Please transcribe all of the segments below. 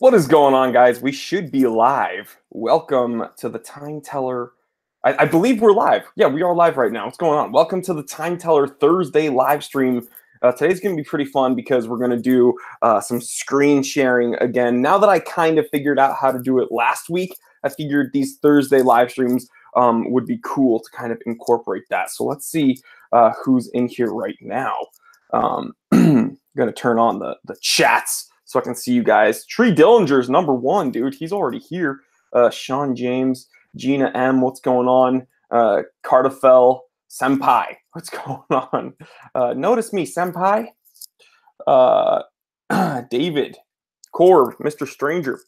What is going on, guys? We should be live. Welcome to the Time Teller. I believe we're live. Yeah, we are live right now. What's going on? Welcome to the Time Teller Thursday live stream. Today's going to be pretty fun because we're going to do some screen sharing again. Now that I kind of figured out how to do it last week, I figured these Thursday live streams would be cool to kind of incorporate that. So let's see who's in here right now. I'm going to turn on the chats so I can see you guys. Tree Dillinger's #1, dude. He's already here. Sean James, Gina M, what's going on? Cardafel, Senpai, what's going on? Notice me, Senpai. David, Corv, Mr. Stranger.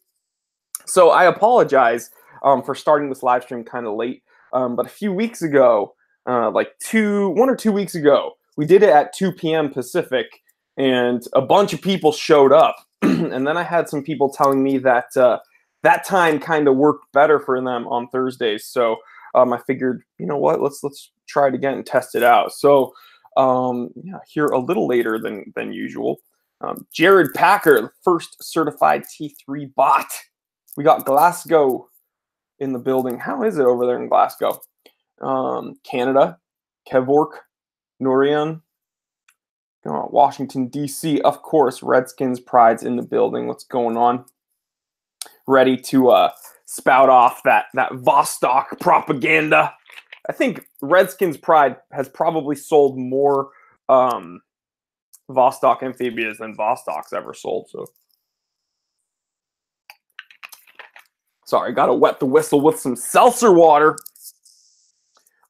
So I apologize for starting this live stream kind of late, but a few weeks ago, like 1 or 2 weeks ago, we did it at 2 p.m. Pacific, and a bunch of people showed up. And then I had some people telling me that that time kind of worked better for them on Thursdays. So I figured, you know what, let's try it again and test it out. So yeah, here a little later than usual. Jared Packer, first certified T3 bot. We got Glasgow in the building. How is it over there in Glasgow? Canada, Kevork, Norian. Washington, D.C., of course, Redskins pride's in the building. What's going on? Ready to spout off that Vostok propaganda. I think Redskins pride has probably sold more Vostok amphibians than Vostok's ever sold. So, sorry, got to wet the whistle with some seltzer water.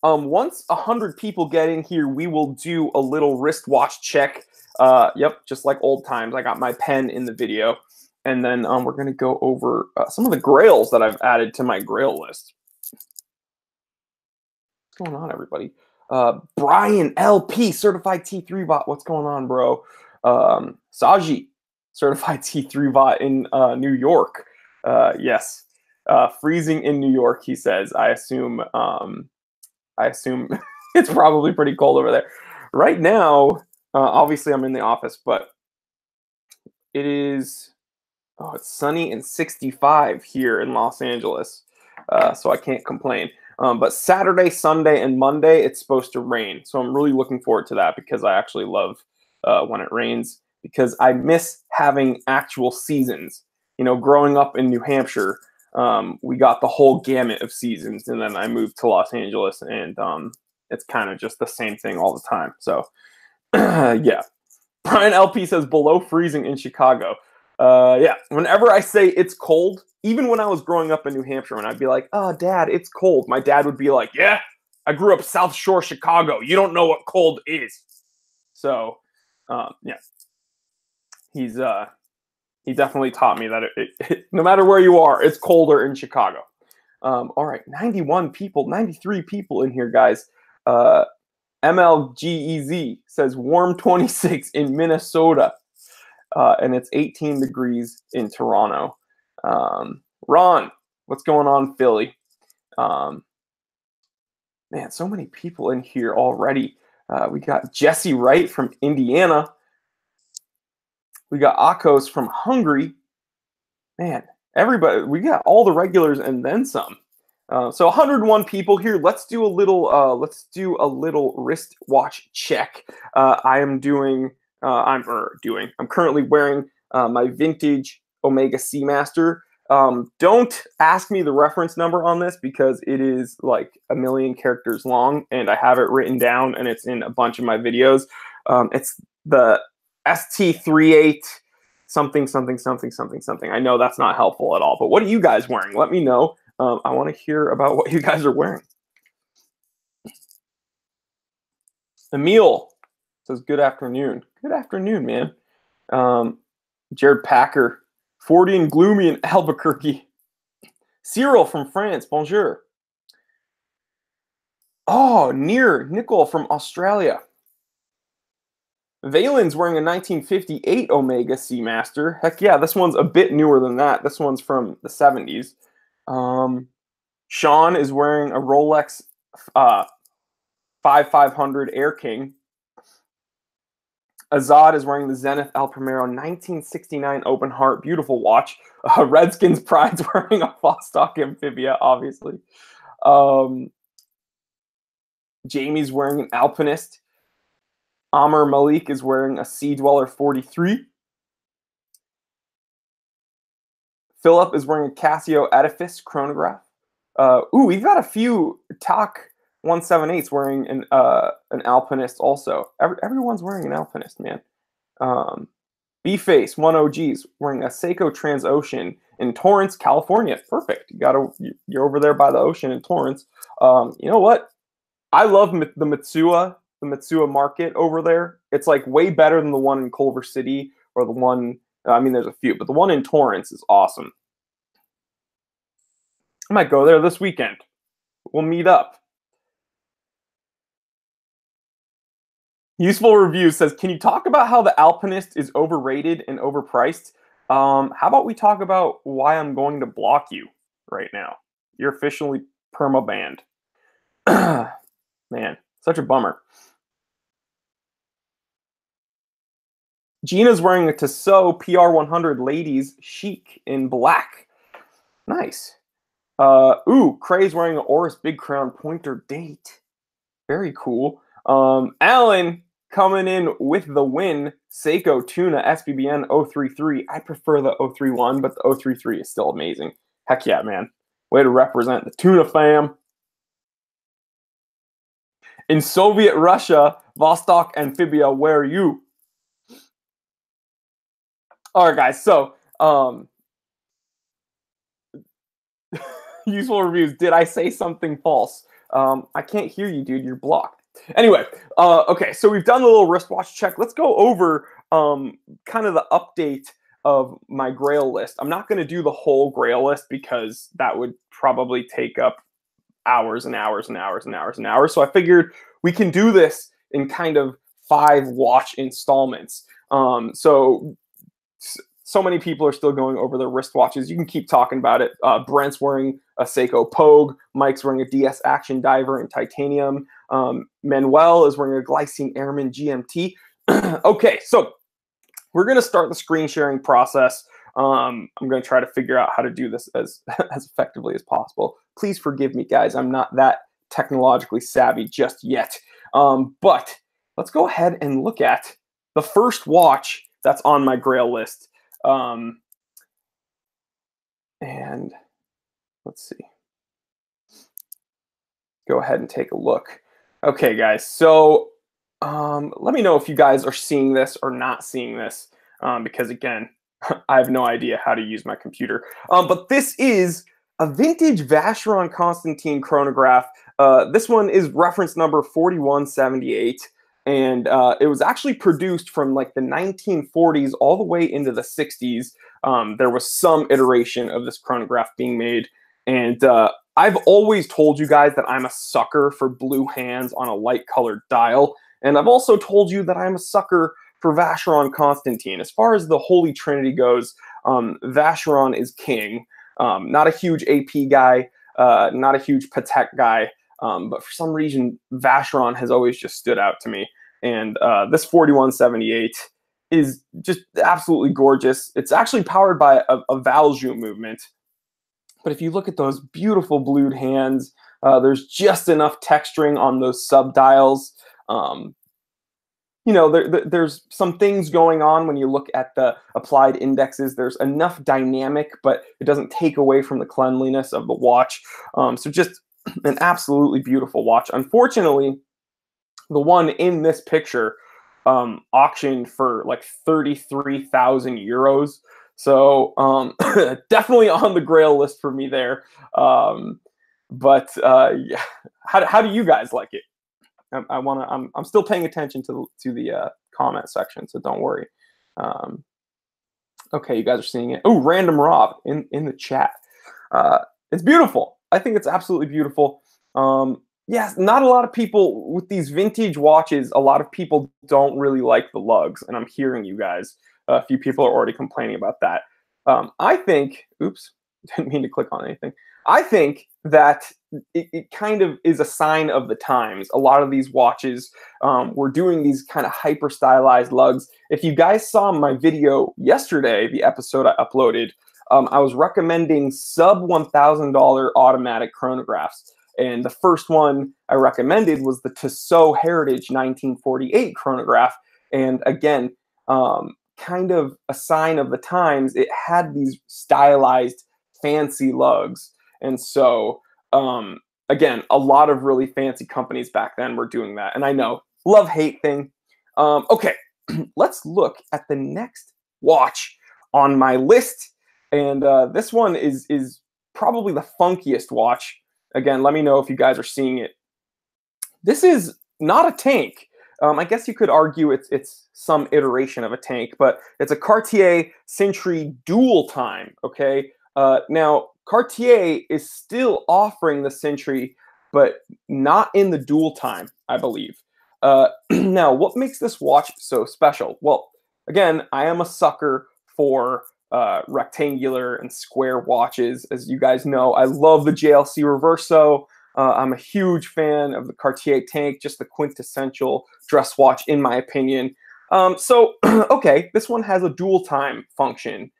Once 100 people get in here, we will do a little wristwatch check. Yep, just like old times. I got my pen in the video. And then we're going to go over some of the Grails that I've added to my Grail list. What's going on, everybody? Brian LP, certified T3 bot. What's going on, bro? Saji, certified T3 bot in New York. Yes. Freezing in New York, he says. I assume it's probably pretty cold over there. Right now, obviously I'm in the office, but it is, it's sunny and 65 here in Los Angeles, so I can't complain. But Saturday, Sunday, and Monday, it's supposed to rain. So I'm really looking forward to that because I actually love when it rains because I miss having actual seasons. You know, growing up in New Hampshire, we got the whole gamut of seasons, and then I moved to Los Angeles, and it's kind of just the same thing all the time. So, yeah. Brian LP says below freezing in Chicago. Yeah, whenever I say it's cold, even when I was growing up in New Hampshire, when I'd be like, "Oh, Dad, it's cold," my dad would be like, "Yeah, I grew up South Shore, Chicago. You don't know what cold is." So, yeah, he definitely taught me that no matter where you are, it's colder in Chicago. All right, 91 people, 93 people in here, guys. MLGEZ says warm 26 in Minnesota, and it's 18 degrees in Toronto. Ron, what's going on, Philly? Man, so many people in here already. We got Jesse Wright from Indiana. We got Akos from Hungary. Man, everybody, we got all the regulars and then some. So 101 people here. Let's do a little wristwatch check. I'm currently wearing my vintage Omega Seamaster. Don't ask me the reference number on this because it is like 1 million characters long, and I have it written down, and it's in a bunch of my videos. It's the ST38 something. I know that's not helpful at all, but what are you guys wearing? Let me know. I want to hear about what you guys are wearing. Emil says, good afternoon. Good afternoon, man. Jared Packer, 40 and gloomy in Albuquerque. Cyril from France, bonjour. Oh, near Nicole from Australia. Valen's wearing a 1958 Omega Seamaster. Heck yeah, this one's a bit newer than that. This one's from the 70s. Sean is wearing a Rolex 5500 Air King. Azad is wearing the Zenith El Primero 1969 Open Heart. Beautiful watch. Redskins Pride's wearing a Vostok Amphibia, obviously. Jamie's wearing an Alpinist. Amr Malik is wearing a Sea Dweller 43. Philip is wearing a Casio Edifice chronograph. We've got a few TAC 178s wearing an Alpinist also. Everyone's wearing an Alpinist, man. B-Face 1OG's wearing a Seiko Transocean in Torrance, California. Perfect. You're over there by the ocean in Torrance. You know what? I love the Mitsuya market over there. It's like way better than the one in Culver City or the one. I mean, there's a few, but the one in Torrance is awesome. I might go there this weekend. We'll meet up. Useful Review says, can you talk about how the Alpinist is overrated and overpriced? How about we talk about why I'm going to block you right now? You're officially perma-banned. Man, such a bummer. Gina's wearing a Tissot PR100 Ladies Chic in black. Nice. Cray's wearing an Oris Big Crown Pointer Date. Very cool. Alan coming in with the win. Seiko Tuna SBBN 033. I prefer the 031, but the 033 is still amazing. Heck yeah, man. Way to represent the Tuna fam. In Soviet Russia, Vostok Amphibia, where are you? All right, guys. So, Useful Reviews. Did I say something false? I can't hear you, dude. You're blocked. Anyway, okay. So we've done the little wristwatch check. Let's go over kind of the update of my Grail list. I'm not going to do the whole Grail list because that would probably take up hours and hours and hours and hours and hours. So I figured we can do this in kind of 5 watch installments. So many people are still going over their wristwatches. You can keep talking about it. Brent's wearing a Seiko Pogue. Mike's wearing a DS Action Diver in titanium. Manuel is wearing a Glycine Airman GMT. Okay, so we're going to start the screen sharing process. I'm going to try to figure out how to do this as effectively as possible. Please forgive me, guys. I'm not that technologically savvy just yet. But let's go ahead and look at the first watch that's on my Grail list. And let's see. Go ahead and take a look. Okay, guys. So let me know if you guys are seeing this or not seeing this, because again, I have no idea how to use my computer. But this is a vintage Vacheron Constantin chronograph. This one is reference number 4178. And it was actually produced from like the 1940s all the way into the 60s. There was some iteration of this chronograph being made. And I've always told you guys that I'm a sucker for blue hands on a light colored dial. And I've also told you that I'm a sucker for Vacheron Constantin. As far as the Holy Trinity goes, Vacheron is king. Not a huge AP guy, not a huge Patek guy. But for some reason, Vacheron has always just stood out to me. And this 4178 is just absolutely gorgeous. It's actually powered by a Valjoux movement. But if you look at those beautiful blued hands, there's just enough texturing on those subdials. You know, there's some things going on when you look at the applied indexes. There's enough dynamic, but it doesn't take away from the cleanliness of the watch. So just an absolutely beautiful watch. Unfortunately, the one in this picture auctioned for like 33,000 euros. So definitely on the Grail list for me there. Yeah. How do you guys like it? I'm still paying attention to the comment section, so don't worry. Okay, you guys are seeing it. Oh, Random Rob in the chat. It's beautiful. I think it's absolutely beautiful. Yes, not a lot of people with these vintage watches. A lot of people don't really like the lugs, and I'm hearing you guys. A few people are already complaining about that. I think. Oops, didn't mean to click on anything. I think that it kind of is a sign of the times. A lot of these watches were doing these kind of hyper stylized lugs. If you guys saw my video yesterday, the episode I uploaded, I was recommending sub $1,000 automatic chronographs. And the first one I recommended was the Tissot Heritage 1948 chronograph. And again, kind of a sign of the times, it had these stylized, fancy lugs. And so, again, a lot of really fancy companies back then were doing that. And I know, love-hate thing. Okay, let's look at the next watch on my list. And this one is probably the funkiest watch. Again, let me know if you guys are seeing it. This is not a tank. I guess you could argue it's some iteration of a tank, but it's a Cartier Century Dual Time, okay? Now, Cartier is still offering the Century, but not in the Dual Time, I believe. Now, what makes this watch so special? Well, again, I am a sucker for rectangular and square watches. As you guys know, I love the JLC Reverso. I'm a huge fan of the Cartier tank, just the quintessential dress watch, in my opinion. So, okay, this one has a dual time function.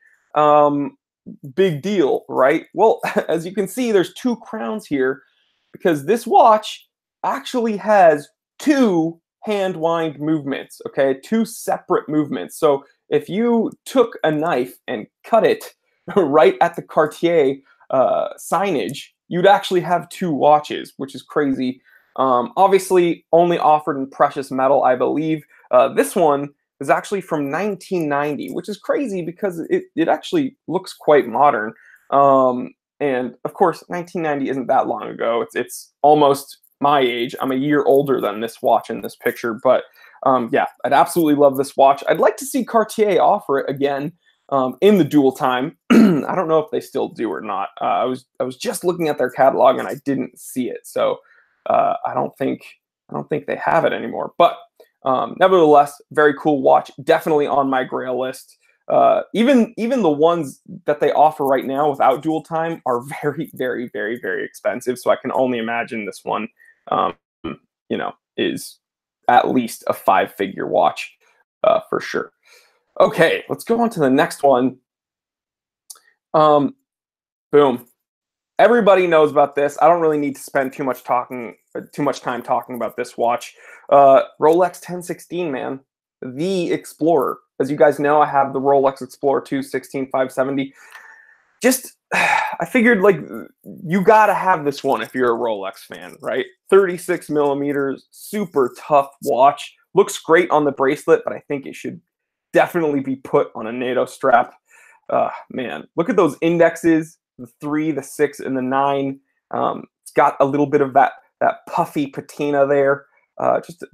Big deal, right? Well, as you can see, there's two crowns here because this watch actually has two hand wind movements, okay? Two separate movements. So if you took a knife and cut it right at the Cartier signage, you'd actually have two watches, which is crazy. Obviously, only offered in precious metal, I believe. This one is actually from 1990, which is crazy because it actually looks quite modern. And of course, 1990 isn't that long ago. It's almost my age. I'm a year older than this watch in this picture, but yeah, I'd absolutely love this watch. I'd like to see Cartier offer it again in the dual time. I don't know if they still do or not. I was just looking at their catalog and I didn't see it, so I don't think they have it anymore. But nevertheless, very cool watch. Definitely on my Grail list. Even the ones that they offer right now without dual time are very, very, very, very expensive. So I can only imagine this one, you know, is at least a 5-figure watch for sure. Okay, let's go on to the next one. Boom. Everybody knows about this. I don't really need to spend too much time talking about this watch. Rolex 1016, man, the Explorer. As you guys know, I have the Rolex Explorer 2 16570. Just, I figured, like, you gotta have this one if you're a Rolex fan, right? 36 millimeters, super tough watch. Looks great on the bracelet, but I think it should definitely be put on a NATO strap. Man, look at those indexes, the 3, the 6, and the 9. It's got a little bit of that puffy patina there.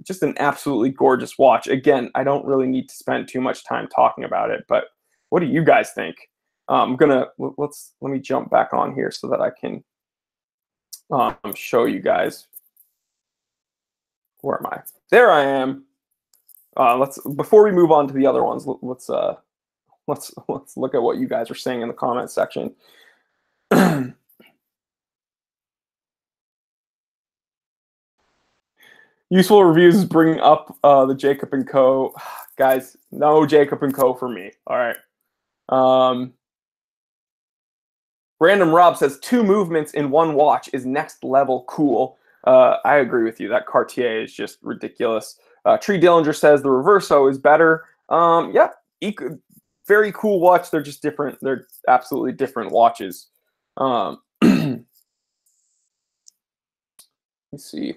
Just an absolutely gorgeous watch. Again, I don't really need to spend too much time talking about it, but what do you guys think? Let me jump back on here so that I can show you guys. Where am I? There I am. Before we move on to the other ones, let's look at what you guys are saying in the comments section. Useful reviews is bringing up the Jacob & Co. Guys, no Jacob & Co. for me. All right. Random Rob says 2 movements in one watch is next level cool. I agree with you. That Cartier is just ridiculous. Tree Dillinger says the Reverso is better. Yeah, very cool watch. They're just different. They're absolutely different watches. Let's see.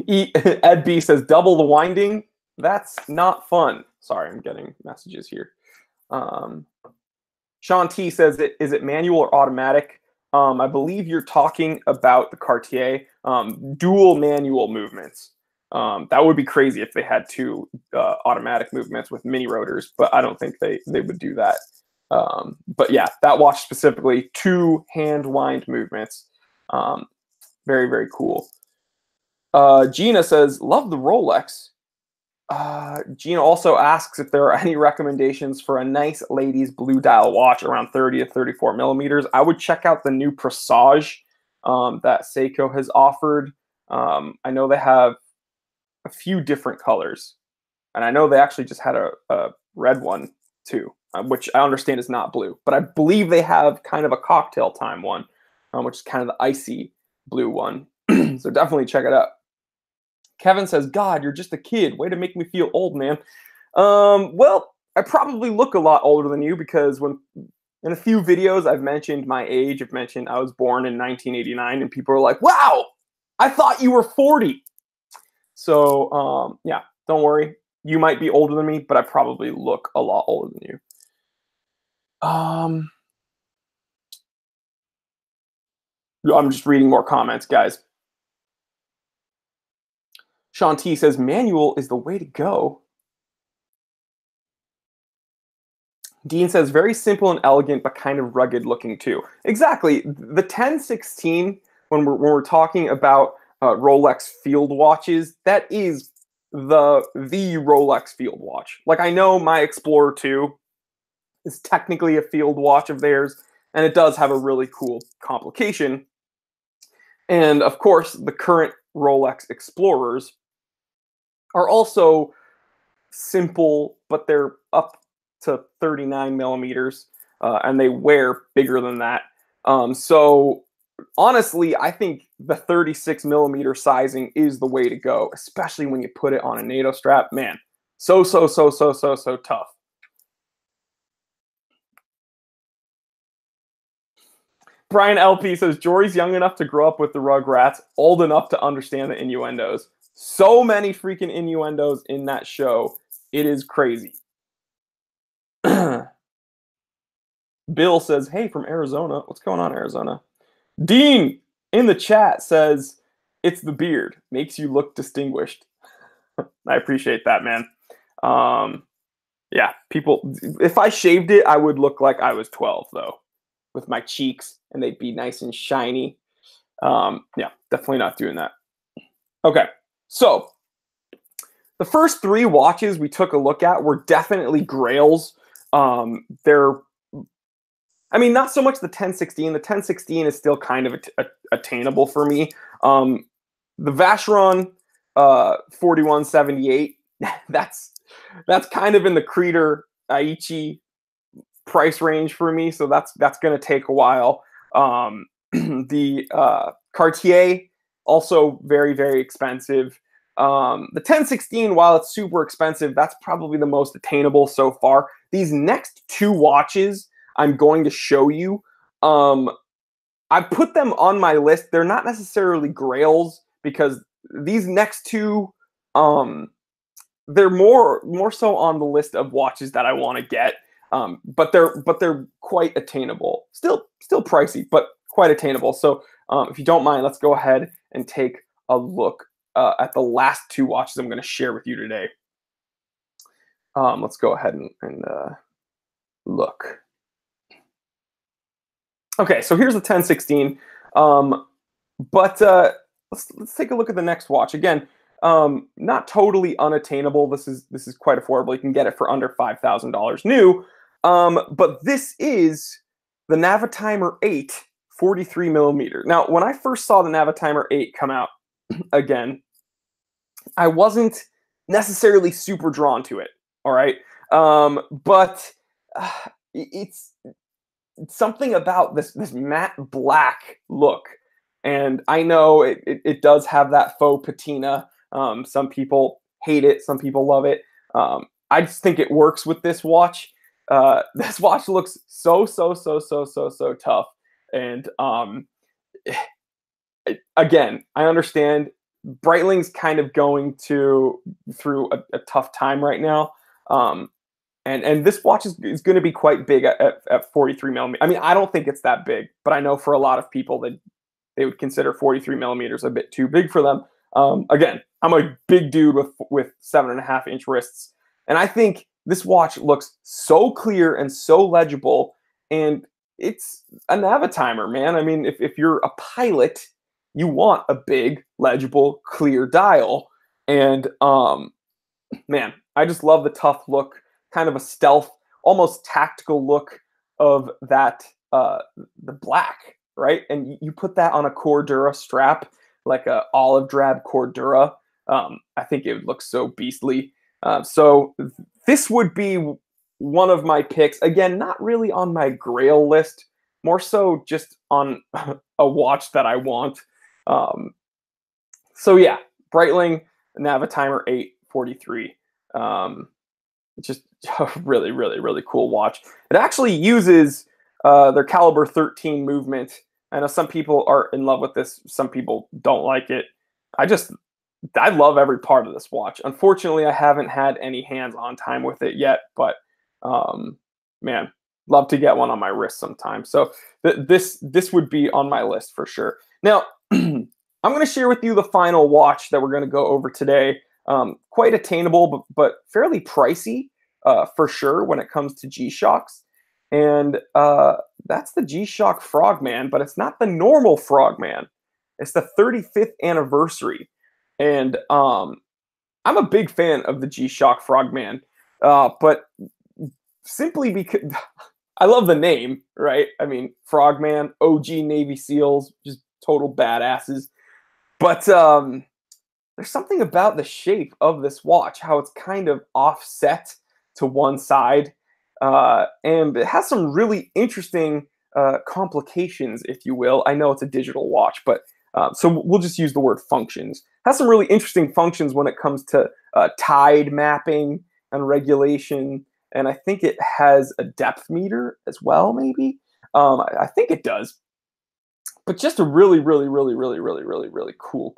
Ed B says double the winding. That's not fun. Sorry, I'm getting messages here. Sean T says, is it manual or automatic? I believe you're talking about the Cartier dual manual movements. That would be crazy if they had 2 automatic movements with mini rotors, but I don't think they would do that. But yeah, that watch specifically, 2 hand wind movements. Very, very cool. Gina says, love the Rolex. Gina also asks if there are any recommendations for a nice ladies blue dial watch around 30 to 34 millimeters. I would check out the new Presage that Seiko has offered. I know they have a few different colors, and I know they actually just had a red one too, which I understand is not blue, but I believe they have kind of a cocktail time one, which is kind of the icy blue one. So definitely check it out. Kevin says, God, you're just a kid. Way to make me feel old, man. Well, I probably look a lot older than you because when in a few videos I've mentioned my age. I've mentioned I was born in 1989, and people are like, wow, I thought you were 40. So, yeah, don't worry. You might be older than me, but I probably look a lot older than you. I'm just reading more comments, guys. Sean T says, manual is the way to go. Dean says, very simple and elegant, but kind of rugged looking too. Exactly. The 1016, when we're talking about Rolex field watches, that is the Rolex field watch. Like, I know my Explorer 2 is technically a field watch of theirs, and it does have a really cool complication. And of course, the current Rolex Explorers are also simple, but they're up to 39 millimeters, and they wear bigger than that. So honestly, I think the 36 millimeter sizing is the way to go, especially when you put it on a NATO strap. Man, so tough. Brian LP says, Jory's young enough to grow up with the Rugrats, old enough to understand the innuendos. So many freaking innuendos in that show. It is crazy. Bill says, hey, from Arizona. What's going on, Arizona? Dean in the chat says, it's the beard. Makes you look distinguished. I appreciate that, man. Yeah, people, if I shaved it, I would look like I was 12, though, with my cheeks, and they'd be nice and shiny. Yeah, definitely not doing that. Okay, so the first three watches we took a look at were definitely Grails. They're, I mean, not so much the 1016. The 1016 is still kind of attainable for me. The Vacheron 4178, that's kind of in the Creator Aichi price range for me, so that's going to take a while. The Cartier, also very, very expensive. The 1016, while it's super expensive, that's probably the most attainable so far. These next two watches I'm going to show you, I put them on my list. They're not necessarily Grails because these next two, they're more so on the list of watches that I want to get. But they're quite attainable. Still pricey, but quite attainable. So if you don't mind, let's go ahead and take a look at the last two watches I'm going to share with you today. Let's go ahead and look. Okay, so here's the 1016. But let's take a look at the next watch. Again, not totally unattainable. This is quite affordable. You can get it for under $5,000 new. But this is the Navitimer 8 43 millimeter. Now, when I first saw the Navitimer 8 come out, again, I wasn't necessarily super drawn to it. All right, but it's something about this matte black look, and I know it does have that faux patina. Some people hate it, some people love it. I just think it works with this watch. This watch looks so tough, and again, I understand Breitling's kind of going through a tough time right now. And this watch is going to be quite big at 43 millimeters. I mean, I don't think it's that big, but I know for a lot of people that they would consider 43 millimeters a bit too big for them. Again, I'm a big dude with 7.5-inch wrists, and I think this watch looks so clear and so legible, and it's a Navitimer, man. I mean, if you're a pilot, you want a big, legible, clear dial, and man, I just love the tough look, kind of a stealth, almost tactical look of that the black, right? And you put that on a Cordura strap, like a olive drab Cordura. I think it would look so beastly. So this would be one of my picks. Again, not really on my Grail list, more so just on a watch that I want. So yeah, Breitling Navitimer 843. Just a really, really, really cool watch. It actually uses their caliber 13 movement. I know some people are in love with this. Some people don't like it. I love every part of this watch. Unfortunately, I haven't had any hands-on time with it yet, but man, love to get one on my wrist sometime. So this would be on my list for sure. Now, I'm going to share with you the final watch that we're going to go over today. Quite attainable, but fairly pricey for sure when it comes to G-Shocks. And that's the G-Shock Frogman, but it's not the normal Frogman. It's the 35th anniversary. And I'm a big fan of the G-Shock Frogman, but simply because I love the name, right? I mean, Frogman, OG Navy SEALs, just total badasses. But there's something about the shape of this watch, how it's kind of offset to one side. And it has some really interesting complications, if you will. I know it's a digital watch, but so we'll just use the word functions. It has some really interesting functions when it comes to tide mapping and regulation. And I think it has a depth meter as well, maybe. I think it does. But just a really, really, really, really, really, really, really cool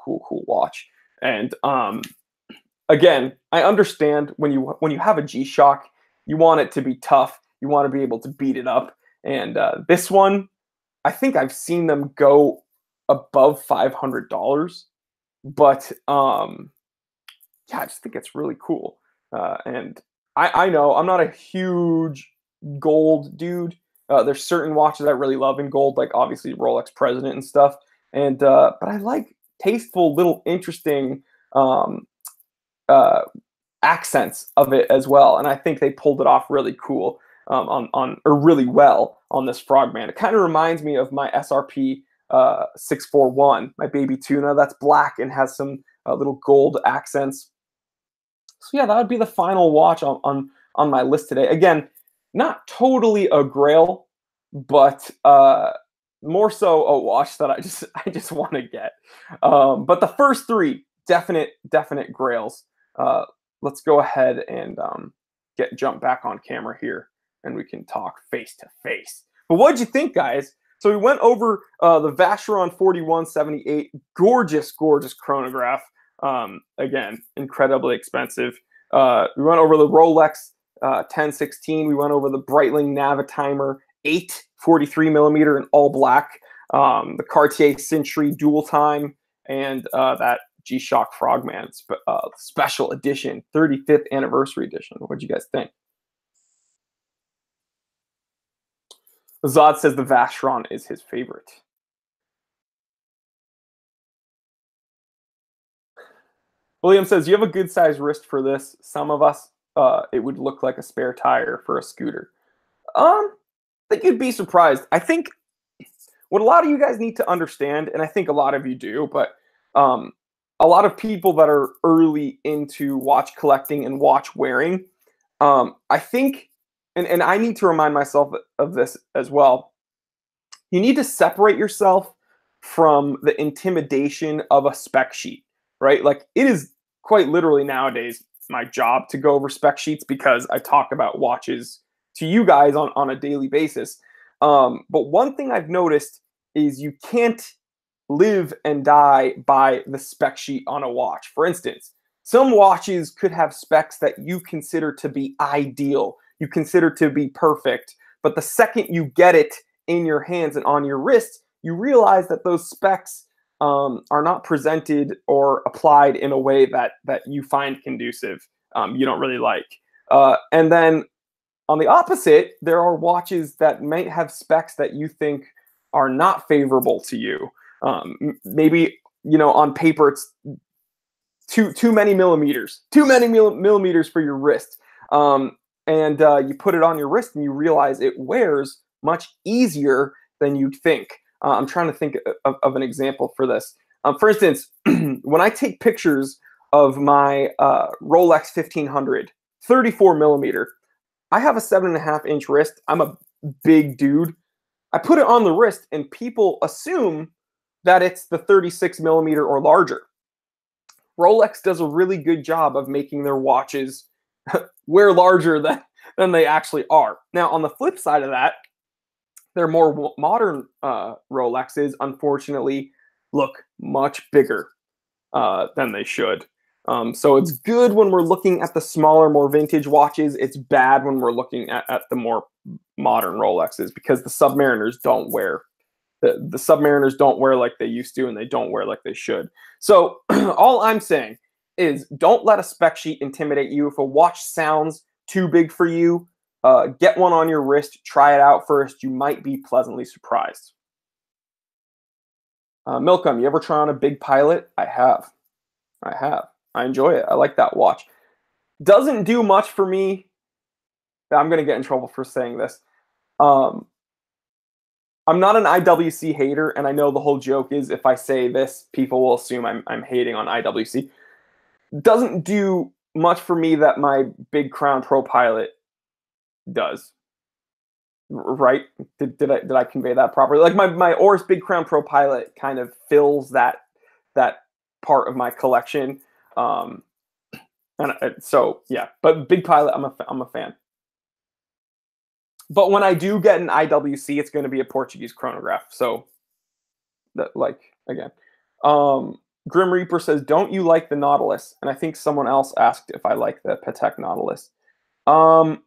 watch. And again, I understand when you have a G-Shock, you want it to be tough. You want to be able to beat it up. And this one, I think I've seen them go above $500. But yeah, I just think it's really cool. And I know I'm not a huge gold dude. There's certain watches I really love in gold, like obviously Rolex President and stuff. And but I like tasteful, little interesting accents of it as well. And I think they pulled it off really cool or really well on this Frogman. It kind of reminds me of my SRP 641, my baby tuna. That's black and has some little gold accents. So yeah, that would be the final watch on my list today. Again, not totally a Grail, but more so a watch that I just want to get. But the first three definite Grails. Let's go ahead and jump back on camera here, and we can talk face to face. But what'd you think, guys? So we went over the Vacheron 4178, gorgeous chronograph. Again, incredibly expensive. We went over the Rolex 1016. We went over the Breitling Navitimer 8 43 millimeter in all black. The Cartier Century dual time, and that G-Shock Frogman special edition, 35th anniversary edition. What'd you guys think? Zod says the Vacheron is his favorite. William says, you have a good size wrist for this. Some of us, it would look like a spare tire for a scooter. I think you'd be surprised. I think what a lot of you guys need to understand, and I think a lot of you do, but a lot of people that are early into watch collecting and watch wearing, I think, and I need to remind myself of this as well, you need to separate yourself from the intimidation of a spec sheet, right? Like, it is quite literally nowadays my job to go over spec sheets because I talk about watches to you guys on a daily basis. But one thing I've noticed is you can't live and die by the spec sheet on a watch. For instance, some watches could have specs that you consider to be ideal, you consider to be perfect, but the second you get it in your hands and on your wrist, you realize that those specs are not presented or applied in a way that you find conducive, you don't really like. And then on the opposite, there are watches that might have specs that you think are not favorable to you. Maybe, you know, on paper too many millimeters. Too many millimeters for your wrist. And you put it on your wrist and you realize it wears much easier than you'd think. I'm trying to think of an example for this. For instance, when I take pictures of my Rolex 1500, 34 millimeter, I have a 7.5-inch wrist. I'm a big dude. I put it on the wrist and people assume that it's the 36 millimeter or larger. Rolex does a really good job of making their watches wear larger than they actually are. Now, on the flip side of that, their more modern Rolexes, unfortunately, look much bigger than they should. So it's good when we're looking at the smaller, more vintage watches. It's bad when we're looking at the more modern Rolexes because the Submariners don't wear the Submariners don't wear like they used to, and they don't wear like they should. So all I'm saying is don't let a spec sheet intimidate you. If a watch sounds too big for you, get one on your wrist, try it out first. You might be pleasantly surprised. Milcom, you ever try on a Big Pilot? I have. I enjoy it. I like that watch. Doesn't do much for me. I'm going to get in trouble for saying this. I'm not an IWC hater, and I know the whole joke is if I say this, people will assume I'm hating on IWC. Doesn't do much for me that my Big Crown Pro Pilot does. Right? Did I convey that properly? Like my Oris Big Crown Pro Pilot kind of fills that part of my collection. And so yeah, but Big Pilot, I'm a fan. But when I do get an IWC, it's going to be a Portuguese chronograph. So, again. Grim Reaper says, don't you like the Nautilus? And I think someone else asked if I like the Patek Nautilus. I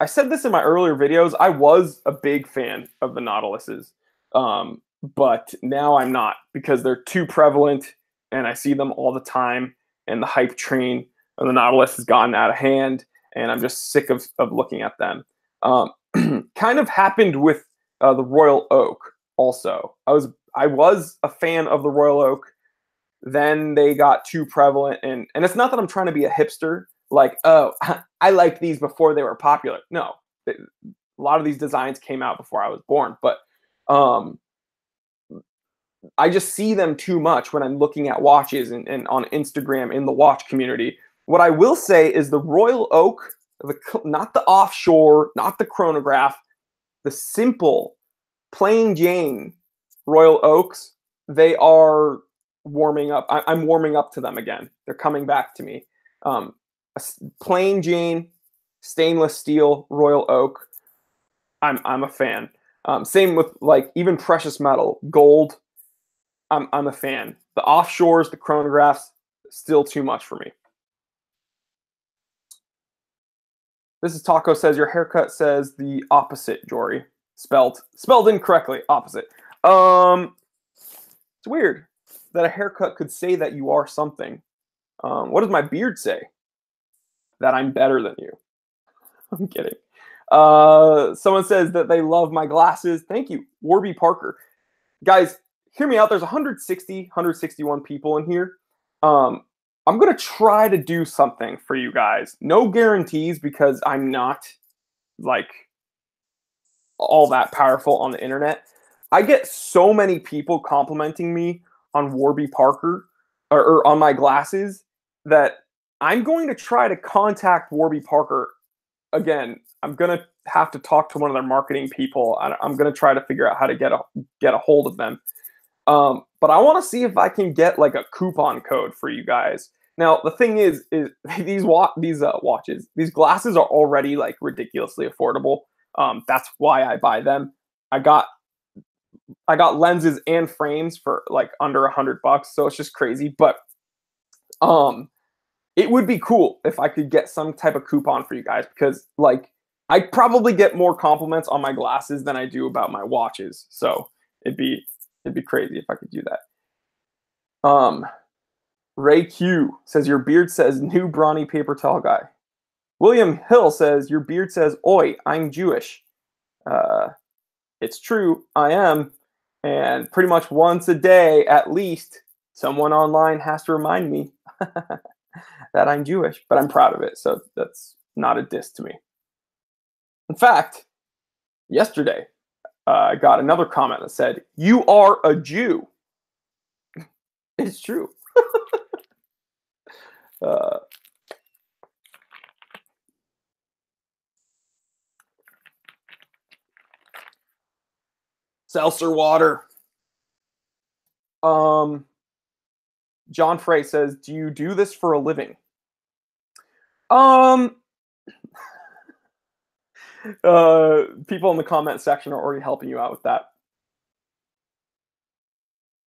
said this in my earlier videos. I was a big fan of the Nautiluses. But now I'm not because they're too prevalent and I see them all the time. And the hype train of the Nautilus has gotten out of hand. And I'm just sick of looking at them. Kind of happened with the Royal Oak also. I was a fan of the Royal Oak. Then they got too prevalent. And it's not that I'm trying to be a hipster. Like, oh, I liked these before they were popular. No. A lot of these designs came out before I was born. But I just see them too much when I'm looking at watches and on Instagram in the watch community. What I will say is the Royal Oak, not the offshore, not the chronograph, the simple, plain Jane Royal Oaks, they are warming up. I'm warming up to them again. They're coming back to me. A plain Jane, stainless steel Royal Oak, I'm a fan. Same with like even precious metal, gold. I'm a fan. The offshores, the chronographs, still too much for me. This is Taco says your haircut says the opposite, Jory. Spelled incorrectly, opposite. It's weird that a haircut could say that you are something. What does my beard say? That I'm better than you. I'm kidding. Someone says that they love my glasses. Thank you, Warby Parker. Guys, hear me out. There's 161 people in here. I'm going to try to do something for you guys. No guarantees because I'm not like all that powerful on the internet. I get so many people complimenting me on Warby Parker or on my glasses that I'm going to try to contact Warby Parker again. I'm going to have to talk to one of their marketing people. I'm going to try to figure out how to get a hold of them. But I want to see if I can get like a coupon code for you guys. Now, the thing is these watches, these glasses are already like ridiculously affordable. That's why I buy them. I got lenses and frames for like under $100, so it's just crazy. But it would be cool if I could get some type of coupon for you guys because like I probably get more compliments on my glasses than I do about my watches. So it'd be crazy if I could do that. Ray Q says your beard says new brawny paper towel guy. William Hill says your beard says oi, I'm Jewish. It's true, I am, and pretty much once a day at least Someone online has to remind me that I'm Jewish, but I'm proud of it. So that's not a diss to me. In fact, yesterday, I got another comment that said, "You are a Jew." It's true. uh, seltzer water. John Frey says, "Do you do this for a living?" Um, People in the comment section are already helping you out with that.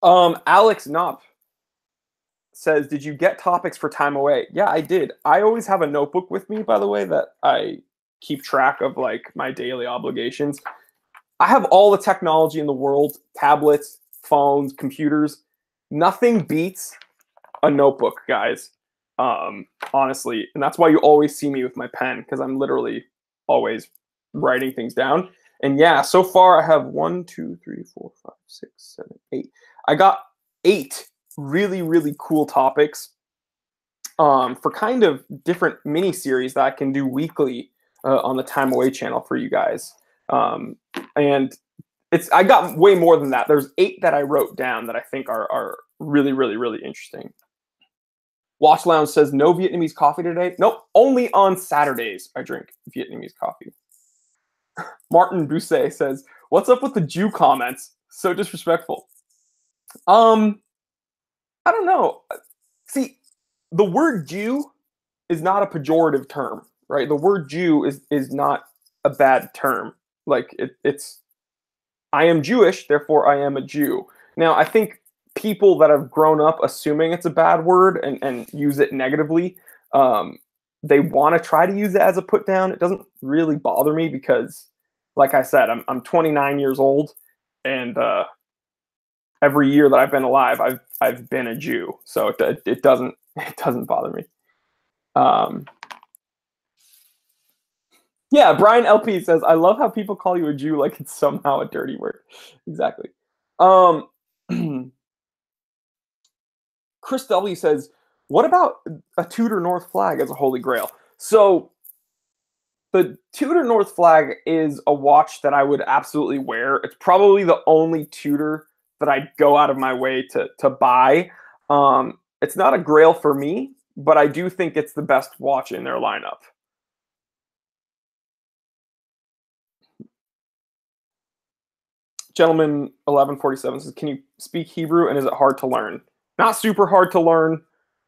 Alex Knopf says, "Did you get topics for time away?" Yeah, I did. I always have a notebook with me, by the way, that I keep track of like my daily obligations. I have all the technology in the world, tablets, phones, computers. Nothing beats a notebook, guys. Honestly, and that's why you always see me with my pen, because I'm literally always writing things down. And yeah, so far I have 1, 2, 3, 4, 5, 6, 7, 8. I got 8 really, really cool topics for kind of different mini series that I can do weekly on the Time Away channel for you guys. And I got way more than that. There's 8 that I wrote down that I think are really, really, really interesting. Watch Lounge says, "No Vietnamese coffee today." Nope, only on Saturdays I drink Vietnamese coffee. Martin Bousset says, "What's up with the Jew comments? So disrespectful." I don't know. See, the word Jew is not a pejorative term, right? The word Jew is not a bad term. Like it's I am Jewish, therefore I am a Jew. Now, I think people that have grown up assuming it's a bad word and use it negatively, they want to try to use it as a put down. It doesn't really bother me because, like I said, I'm 29 years old, and every year that I've been alive, I've been a Jew, so it doesn't bother me. Yeah, Brian LP says, "I love how people call you a Jew like it's somehow a dirty word." Exactly. Chris W says, "What about a Tudor North flag as a holy grail?" So the Tudor North flag is a watch that I would absolutely wear. It's probably the only Tudor that I go out of my way to buy. It's not a grail for me, but I do think it's the best watch in their lineup. Gentleman 1147 says, "Can you speak Hebrew and is it hard to learn?" Not super hard to learn,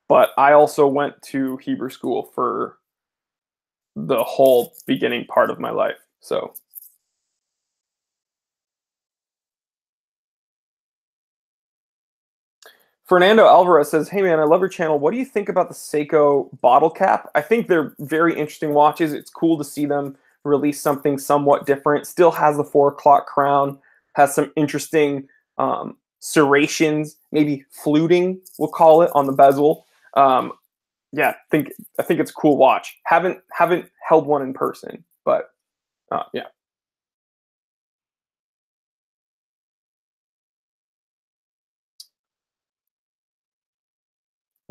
but I also went to Hebrew school for the whole beginning part of my life. So Fernando Alvarez says, "Hey man, I love your channel. What do you think about the Seiko bottle cap?" I think they're very interesting watches. It's cool to see them release something somewhat different. Still has the 4 o'clock crown, has some interesting serrations, maybe fluting, we'll call it, on the bezel. Yeah, I think it's a cool watch. Haven't held one in person, but yeah.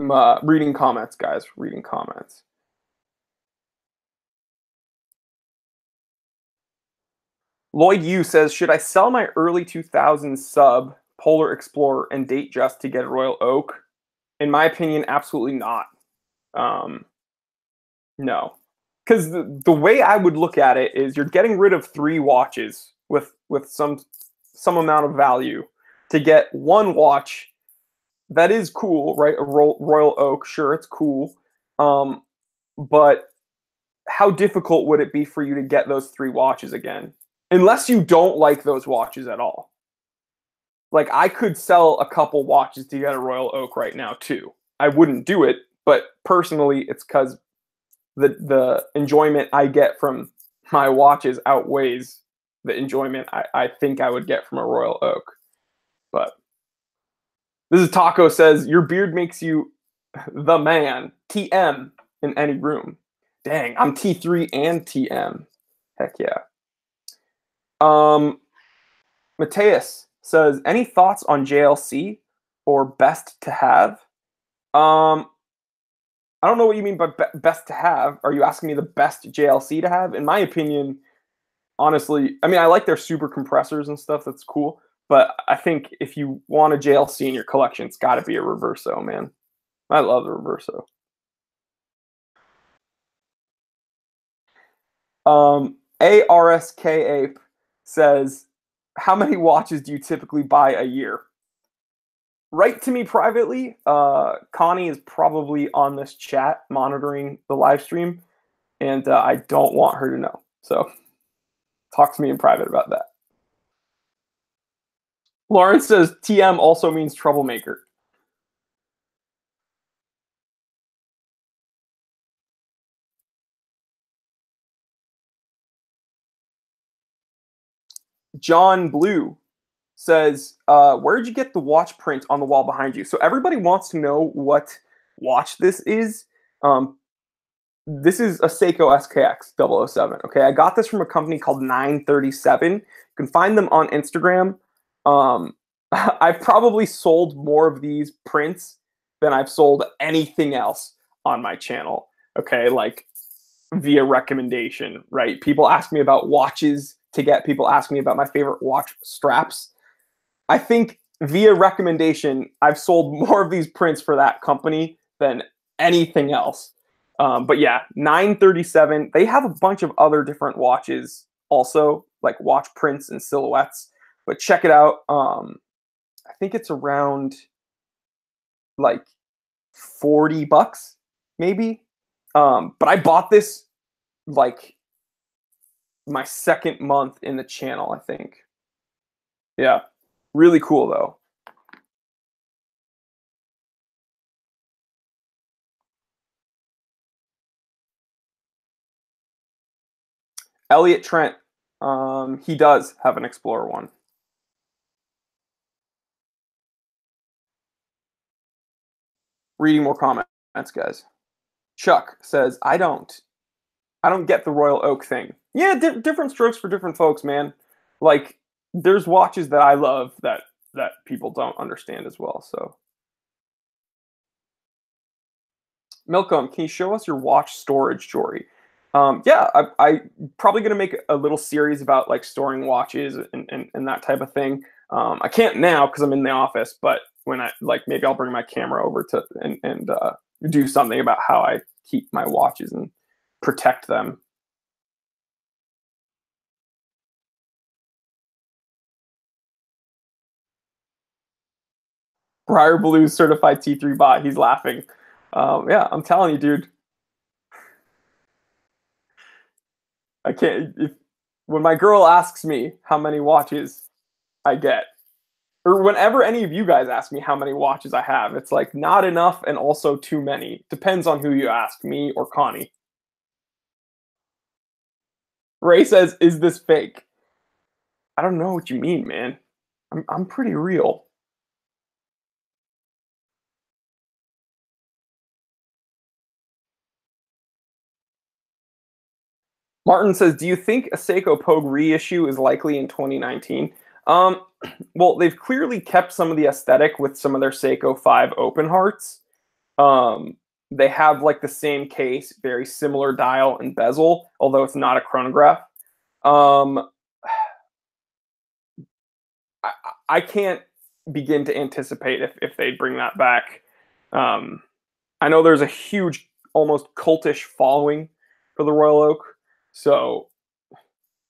I'm reading comments, guys. Reading comments. Lloyd Yu says, "Should I sell my early 2000s sub, Polar Explorer, and date just to get a Royal Oak?" In my opinion, absolutely not. No. Because the way I would look at it is you're getting rid of 3 watches with some amount of value to get one watch that is cool, right? A Royal Oak, sure, it's cool. But how difficult would it be for you to get those 3 watches again? Unless you don't like those watches at all. Like, I could sell a couple watches to get a Royal Oak right now too. I wouldn't do it, but personally, it's because the enjoyment I get from my watches outweighs the enjoyment I think I would get from a Royal Oak. But this is Taco says, "Your beard makes you the man. TM in any room." Dang, I'm T3 and TM. Heck yeah. Mateus says, "Any thoughts on JLC?" or best to have. Um, I don't know what you mean by best to have. Are you asking me the best JLC to have? In my opinion, honestly, I mean, I like their super compressors and stuff. That's cool. But I think if you want a JLC in your collection, it's got to be a Reverso, man. I love the Reverso. ARSK Ape says, how many watches do you typically buy a year? Write to me privately. Connie is probably on this chat monitoring the live stream, and I don't want her to know. So talk to me in private about that. Lawrence says TM also means troublemaker. John Blue says, where did you get the watch print on the wall behind you? So everybody wants to know what watch this is. This is a Seiko SKX 007. Okay, I got this from a company called 937. You can find them on Instagram. I've probably sold more of these prints than I've sold anything else on my channel. Okay, like via recommendation, right? People ask me about watches to get. People ask me about my favorite watch straps. I think via recommendation, I've sold more of these prints for that company than anything else. But yeah, 937. They have a bunch of other different watches also, like watch prints and silhouettes. But check it out. I think it's around like $40, maybe. But I bought this like my second month in the channel, I think. Yeah, really cool though. Elliot Trent, he does have an Explorer 1. Reading more comments, guys. Chuck says, I don't get the Royal Oak thing. Yeah, different strokes for different folks, man. Like, there's watches that I love that people don't understand as well. So, Milcom, can you show us your watch storage, Jory? Yeah, I probably gonna make a little series about like storing watches and that type of thing. I can't now because I'm in the office, but when I like, maybe I'll bring my camera over to and do something about how I keep my watches and protect them. Briar Blue certified T3 bot. He's laughing. Yeah, I'm telling you, dude. I can't. When my girl asks me how many watches I get, or whenever any of you guys ask me how many watches I have, it's like not enough and also too many. Depends on who you ask, me or Connie. Ray says, "Is this fake?" I don't know what you mean, man. I'm pretty real. Martin says, "Do you think a Seiko Pogue reissue is likely in 2019?" Well, they've clearly kept some of the aesthetic with some of their Seiko 5 open hearts. They have like the same case, very similar dial and bezel, although it's not a chronograph. I can't begin to anticipate if they bring that back. I know there's a huge, almost cultish following for the Royal Oak, so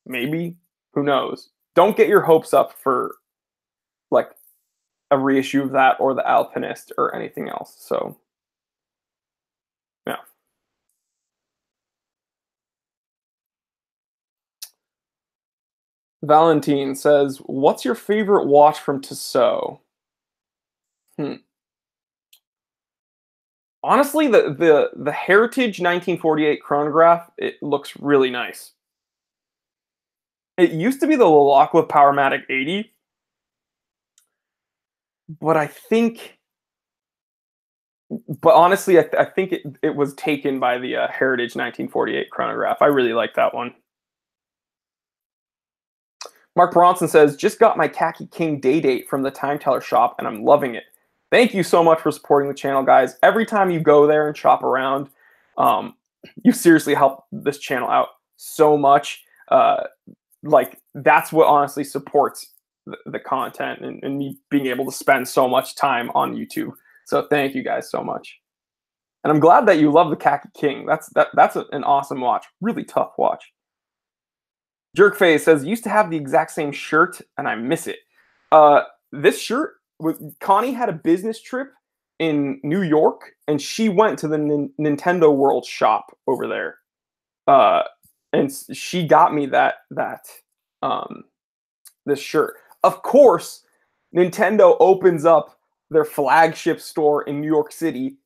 maybe, who knows? Don't get your hopes up for like a reissue of that or the Alpinist or anything else. So, yeah. Valentine says, "What's your favorite watch from Tissot?" Honestly, the Heritage 1948 chronograph, it looks really nice. It used to be the Lilakwa Powermatic 80, but I think, but honestly, I think it was taken by the Heritage 1948 chronograph. I really like that one. Mark Bronson says, "Just got my Khaki King day date from the Time Teller shop, and I'm loving it. Thank you so much for supporting the channel, guys. Every time you go there and shop around, you seriously help this channel out so much. Like, that's what honestly supports the content and me being able to spend so much time on YouTube. So thank you guys so much. And I'm glad that you love the Khaki King. That's an awesome watch. Really tough watch. Jerkface says, used to have the exact same shirt and I miss it. This shirt, Connie had a business trip in New York and she went to the Nintendo World shop over there. And she got me this shirt. Of course, Nintendo opens up their flagship store in New York City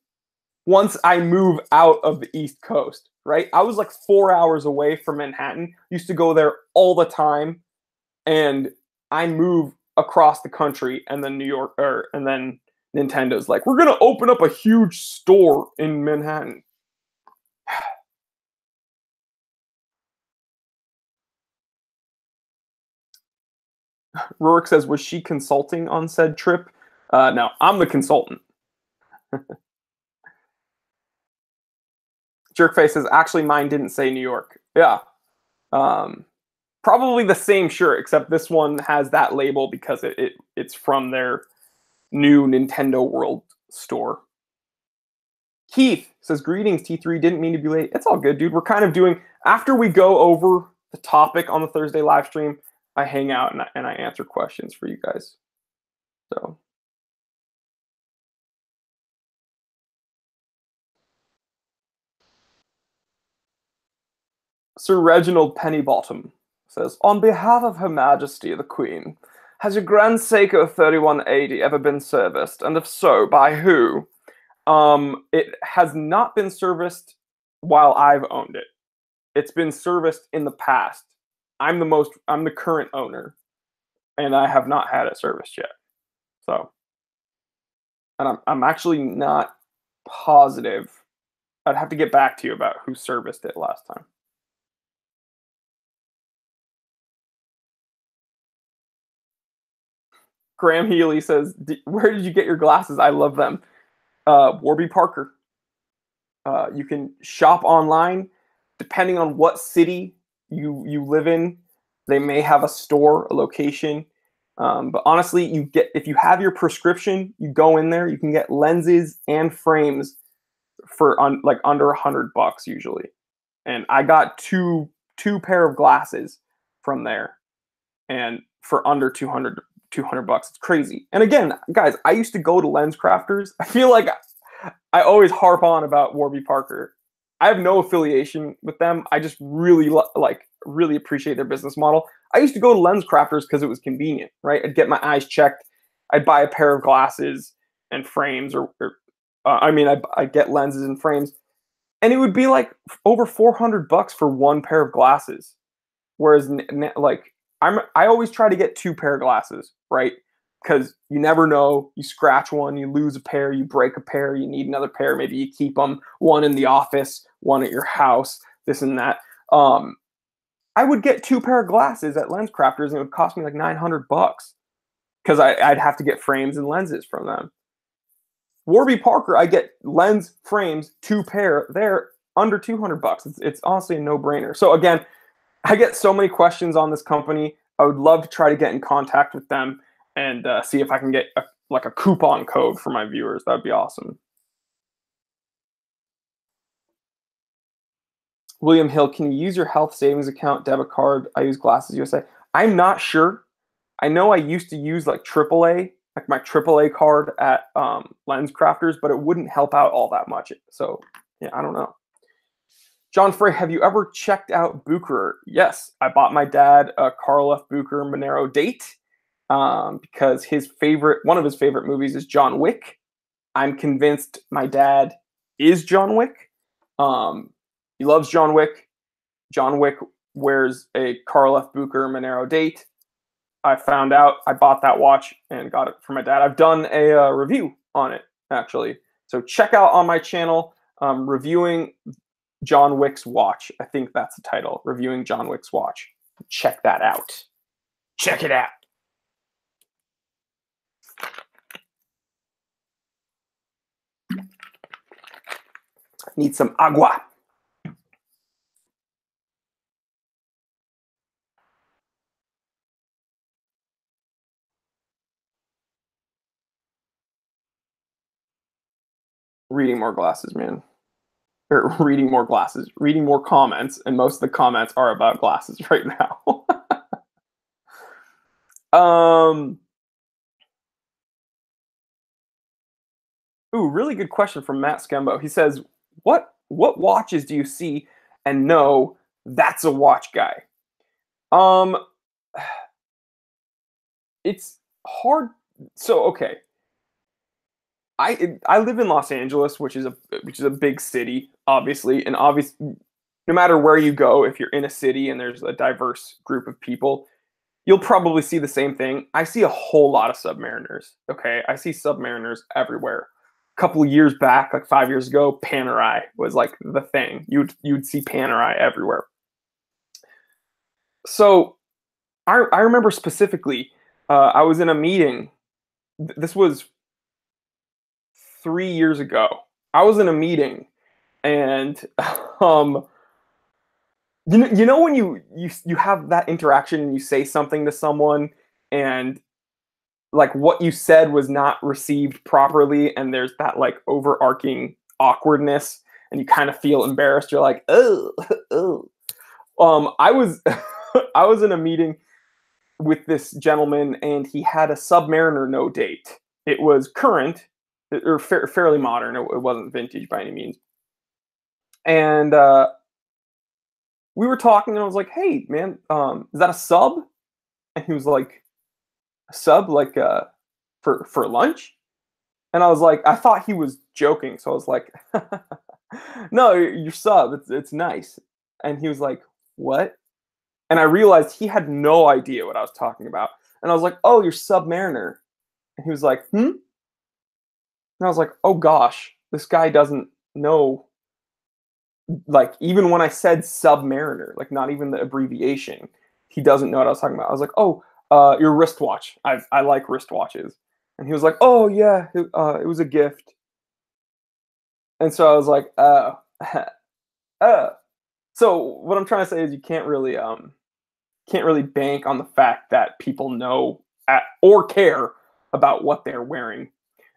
once I move out of the East Coast, right? I was like 4 hours away from Manhattan, used to go there all the time, and I move across the country, and then and then Nintendo's like, we're gonna open up a huge store in Manhattan. Rourke says, was she consulting on said trip? No, I'm the consultant. Jerkface says, actually, mine didn't say New York. Yeah. Probably the same shirt, except this one has that label because it's from their new Nintendo World store. Keith says, greetings, T3. Didn't mean to be late. It's all good, dude. We're kind of doing, after we go over the topic on the Thursday live stream, I hang out and I answer questions for you guys. So. Sir Reginald Pennybottom says, on behalf of Her Majesty the Queen, has your Grand Seiko 3180 ever been serviced? And if so, by who? It has not been serviced while I've owned it. It's been serviced in the past. I'm the current owner, and I have not had it serviced yet. So, and I'm actually not positive. I'd have to get back to you about who serviced it last time. Graham Healy says, where did you get your glasses? I love them. Warby Parker. You can shop online. Depending on what city you live in, they may have a store, a location. But honestly, if you have your prescription, you go in there, you can get lenses and frames for like under $100 usually. And I got two pair of glasses from there, and for under $200. It's crazy. And again, guys, I used to go to Lens Crafters. I feel like I always harp on about Warby Parker. I have no affiliation with them. I just really appreciate their business model. I used to go to Lens Crafters because it was convenient, right? I'd get my eyes checked. I'd buy a pair of glasses and frames, I'd get lenses and frames, and it would be like over $400 for one pair of glasses. Whereas like I always try to get two pair of glasses, right? Because you never know. You scratch one, you lose a pair, you break a pair, you need another pair. Maybe you keep them, one in the office, one at your house, this and that. I would get two pair of glasses at Lens Crafters, and it would cost me like $900 because I'd have to get frames and lenses from them. Warby Parker, I get lens, frames, two pair. They're under $200. It's honestly a no-brainer. So again, I get so many questions on this company. I would love to try to get in contact with them and see if I can get a coupon code for my viewers. That'd be awesome. William Hill, can you use your health savings account debit card? I use Glasses USA. I'm not sure. I know I used to use like AAA, like my AAA card at Lens Crafters, but it wouldn't help out all that much. So yeah, I don't know. John Frey, have you ever checked out Bucherer? Yes, I bought my dad a Carl F. Bucherer Monero date because one of his favorite movies is John Wick. I'm convinced my dad is John Wick. He loves John Wick. John Wick wears a Carl F. Bucherer Monero date. I found out, I bought that watch and got it for my dad. I've done a review on it, actually. So check out on my channel, reviewing John Wick's watch. I think that's the title, reviewing John Wick's watch. Check that out. Check it out. Need some agua. Reading more glasses, man. Or reading more glasses. Reading more comments, and most of the comments are about glasses right now. Ooh, really good question from Matt Skembo. He says, "What watches do you see and know that's a watch guy?" Um, it's hard. So okay, I live in Los Angeles, which is a big city, obviously, and no matter where you go, if you're in a city and there's a diverse group of people, you'll probably see the same thing. I see a whole lot of Submariners. Okay, I see Submariners everywhere. A couple of years back, like 5 years ago, Panerai was like the thing. You'd see Panerai everywhere. So I remember specifically, I was in a meeting. This was 3 years ago. I was in a meeting, and um, you know when you have that interaction and you say something to someone, and like what you said was not received properly, and there's that like overarching awkwardness, and you kind of feel embarrassed. You're like, oh, oh. I was I was in a meeting with this gentleman, and he had a Submariner no date. It was current or fairly modern. It wasn't vintage by any means. And we were talking, and I was like, "Hey, man, is that a sub?" And he was like, "A sub, like for lunch?" And I was like, I thought he was joking, so I was like, "No, your sub. It's nice." And he was like, "What?" And I realized he had no idea what I was talking about. And I was like, "Oh, you're Submariner." And he was like, "Hmm?" And I was like, "Oh gosh, this guy doesn't know." Like even when I said Submariner, like not even the abbreviation, he doesn't know what I was talking about. I was like, "Oh, your wristwatch. I like wristwatches." And he was like, "Oh yeah, it was a gift." And so I was like, uh. So what I'm trying to say is you can't really bank on the fact that people know or care about what they're wearing.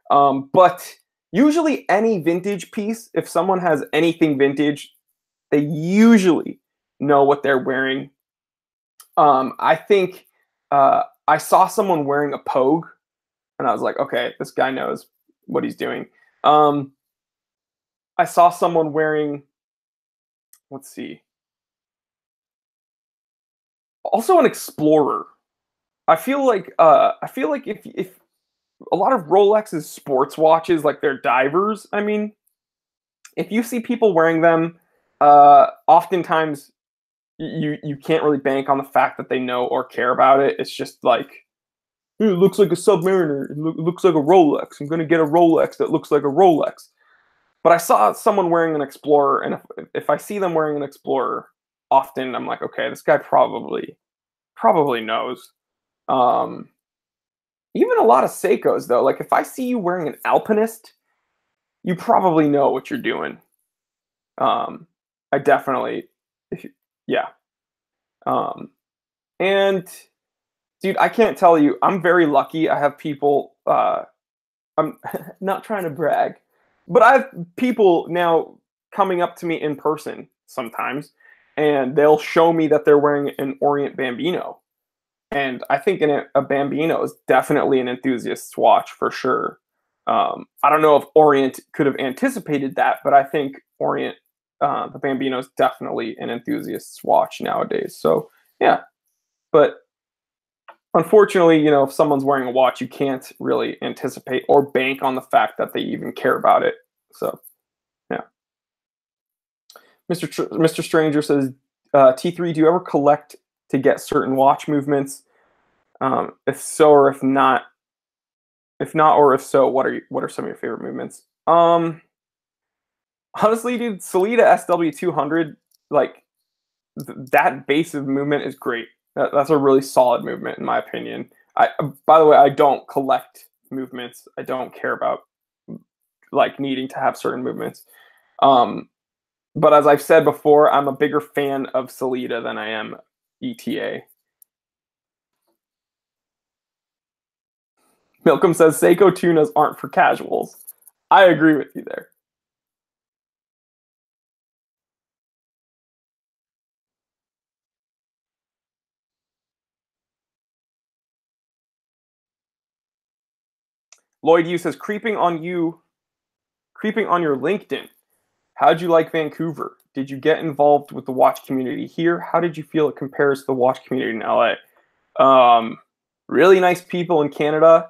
But usually, any vintage piece, if someone has anything vintage, they usually know what they're wearing. I think I saw someone wearing a Pogue, and I was like, okay, this guy knows what he's doing. Um, I saw someone wearing, let's see, also an Explorer. I feel like if a lot of Rolex's sports watches, like they're divers. I mean, if you see people wearing them, oftentimes you can't really bank on the fact that they know or care about it. It's just like, "Hey, it looks like a Submariner. It looks like a Rolex. I'm gonna get a Rolex that looks like a Rolex." But I saw someone wearing an Explorer, and if I see them wearing an Explorer, often I'm like, okay, this guy probably knows. Um, Even a lot of Seikos though. Like if I see you wearing an Alpinist, you probably know what you're doing. Um, I definitely, if you, yeah. Um, and dude, I can't tell you, I'm very lucky. I have people. I'm not trying to brag, but I have people now coming up to me in person sometimes, and they'll show me that they're wearing an Orient Bambino. And I think a Bambino is definitely an enthusiast's watch for sure. I don't know if Orient could have anticipated that, but I think the Bambino is definitely an enthusiast's watch nowadays. So yeah, but unfortunately, if someone's wearing a watch, you can't really anticipate or bank on the fact that they even care about it. So yeah, Mr. Stranger says, T3, do you ever collect to get certain watch movements? If so, or if not, or if so, what are some of your favorite movements? Honestly, dude, Salida SW200, like that base of movement is great. That's a really solid movement in my opinion. By the way, I don't collect movements. I don't care about like needing to have certain movements. But as I've said before, I'm a bigger fan of Salida than I am ETA. Milcom says Seiko tunas aren't for casuals. I agree with you there. Lloyd Yu says creeping on your LinkedIn. How'd you like Vancouver? Did you get involved with the watch community here? How did you feel it compares to the watch community in LA? Really nice people in Canada.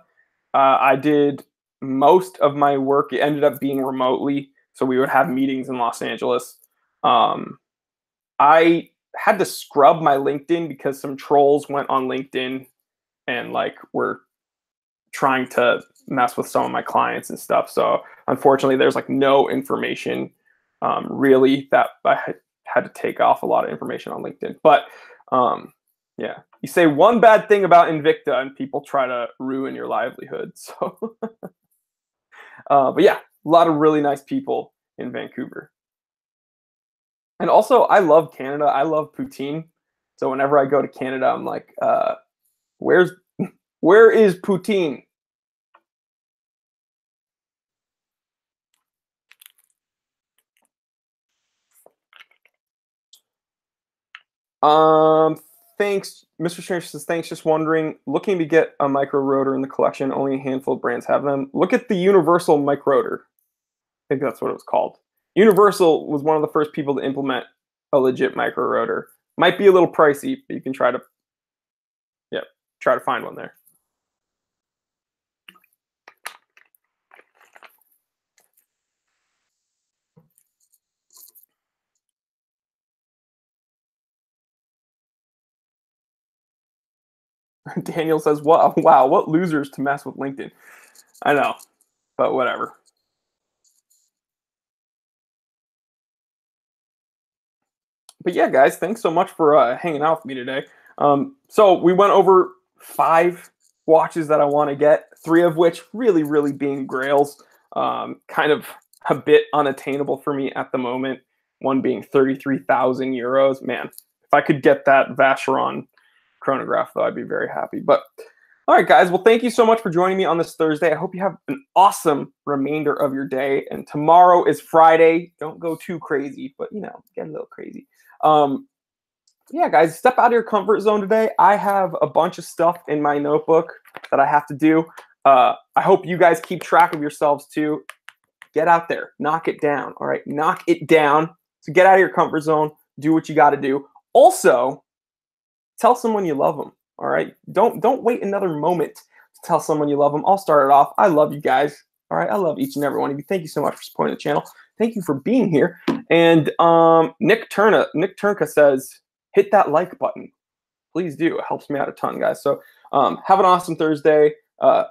I did most of my work. It ended up being remotely, so we would have meetings in Los Angeles. I had to scrub my LinkedIn because some trolls went on LinkedIn and like were trying to mess with some of my clients and stuff. So unfortunately, there's like no information really that I had to take off a lot of information on LinkedIn. But yeah, you say one bad thing about Invicta and people try to ruin your livelihood. So, but yeah, a lot of really nice people in Vancouver. And also, I love Canada. I love poutine. So whenever I go to Canada, I'm like, where is poutine? Thanks, Mr. Strange says, thanks, just wondering, looking to get a micro rotor in the collection, only a handful of brands have them. Look at the Universal micro rotor. I think that's what it was called. Universal was one of the first people to implement a legit micro rotor. Might be a little pricey, but you can try to find one there. Daniel says, wow, what losers to mess with LinkedIn. I know, but whatever. But yeah, guys, thanks so much for hanging out with me today. So we went over 5 watches that I want to get, 3 of which really, really being Grails. Kind of a bit unattainable for me at the moment. One being 33,000 euros. Man, if I could get that Vacheron chronograph, though, I'd be very happy. But all right, guys. Well, thank you so much for joining me on this Thursday. I hope you have an awesome remainder of your day. And tomorrow is Friday. Don't go too crazy, but, get a little crazy. Yeah, guys, step out of your comfort zone today. I have a bunch of stuff in my notebook that I have to do. I hope you guys keep track of yourselves too. Get out there, knock it down. All right, knock it down. So get out of your comfort zone. Do what you got to do. Also, tell someone you love them. All right, don't wait another moment to tell someone you love them. I'll start it off. I love you guys. All right, I love each and every one of you. Thank you so much for supporting the channel. Thank you for being here. And Nick Turnka says, hit that like button. Please do. It helps me out a ton, guys. So have an awesome Thursday.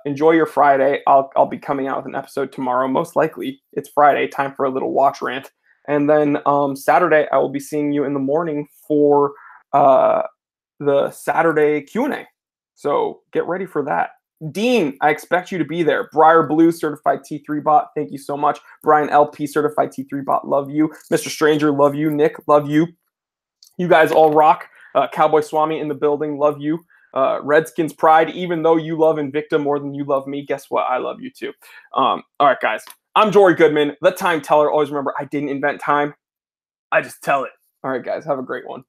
Enjoy your Friday. I'll be coming out with an episode tomorrow. Most likely it's Friday. Time for a little watch rant. And then Saturday, I will be seeing you in the morning for the Saturday Q&A. So get ready for that. Dean, I expect you to be there. Briar Blue, certified T3 bot. Thank you so much. Brian LP, certified T3 bot. Love you. Mr. Stranger, love you. Nick, love you. You guys all rock. Cowboy Swami in the building. Love you. Redskins Pride, even though you love Invicta more than you love me, guess what? I love you too. All right, guys. I'm Jory Goodman, the time teller. Always remember, I didn't invent time. I just tell it. All right, guys. Have a great one.